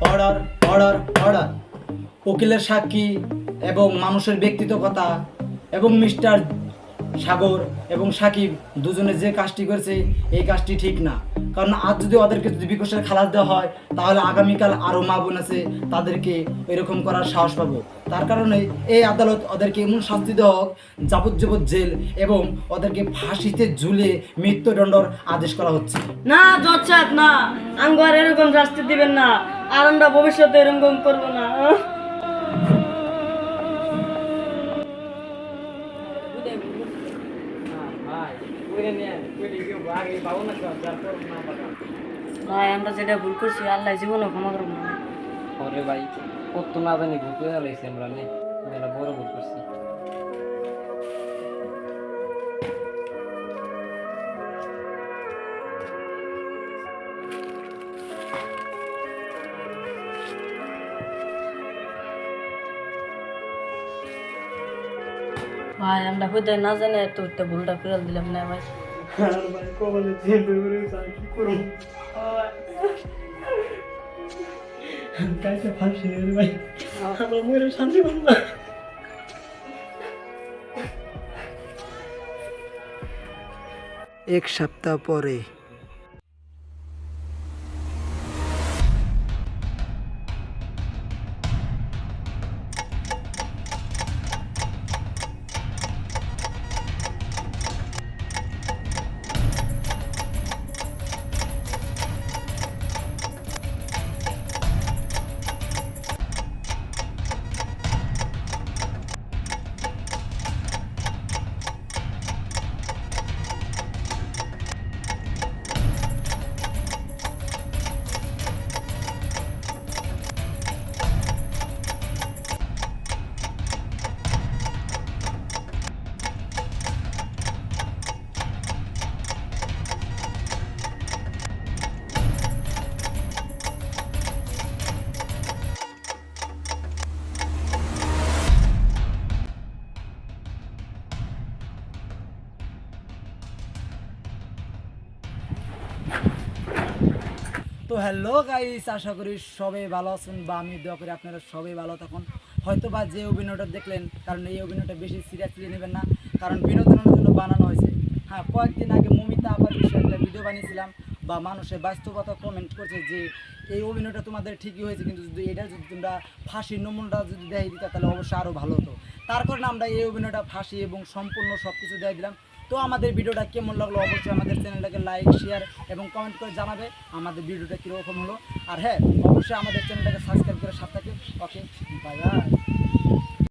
Order, order, order. উকিলের সাক্ষী এবং মানুষের ব্যক্তিগত কথা এবং মিস্টার সাগর এবং সাকিব দুজনে যে কাজটি করেছে এই কাজটি ঠিক না। কারণ আজ যদি ওদেরকে যদি বিকশের খালাস দেওয়া হয় তাহলে আগামীকাল আরও মা বোন আছে তাদেরকে এরকম করার সাহস পাবো। তার কারণে এই আদালত ওদেরকে এমন শাস্তি দেওয়া হোক, যাবজ্জীবন জেল এবং ওদেরকে ফাঁসিতে ঝুলে মৃত্যুদণ্ডর আদেশ করা হচ্ছে। না জজ সাহেব, না আঙ্গ আর এরকম শাস্তি দিবেন না। আর আমরা ভবিষ্যতে এরকম করবো না। ভাই আমরা যেটা ভুল করছি আল্লাহ জীবনও ক্ষমা করবো না। ওরে ভাই কত না জানি ভুল করে লাইছি আমরা নে মেলা বড় ভুল করছি। ভাই আমরা হইতে না জানে তো একটা ভুলটা ফেরাল দিলাম না ভাই। এক সপ্তাহ পরে তো হ্যালো গাইস, আশা করি সবাই ভালো আছেন বা আমি দোয়া করি আপনারা সবাই ভালো থাকুন। হয়তো বা যে অভিনয়টা দেখলেন, কারণ এই অভিনয়টা বেশি সিরিয়াসলি নেবেন না, কারণ বিনোদনের জন্য বানানো হয়েছে। হ্যাঁ, কয়েকদিন আগে মমিতা আপার বিষয়ে একটা ভিডিও বানিয়েছিলাম বা মানুষের বাস্তবতা কমেন্ট করছে যে এই অভিনয়টা তোমাদের ঠিকই হয়েছে, কিন্তু যদি এটা যদি তোমরা ফাঁসির নমুনাটা যদি দেয় দিতে তাহলে অবশ্যই আরও ভালো হতো। তার কারণে আমরা এই অভিনয়টা ফাঁসি এবং সম্পূর্ণ সব কিছু দিয়ে দিলাম। তো আমাদের ভিডিওটা কেমন লাগলো অবশ্যই আমাদের চ্যানেলটাকে লাইক, শেয়ার এবং কমেন্ট করে জানাবে আমাদের ভিডিওটা কীরকম হলো। আর হ্যাঁ, অবশ্যই আমাদের চ্যানেলটাকে সাবস্ক্রাইব করে সাথে থাকবে। ওকে, বাই বাই।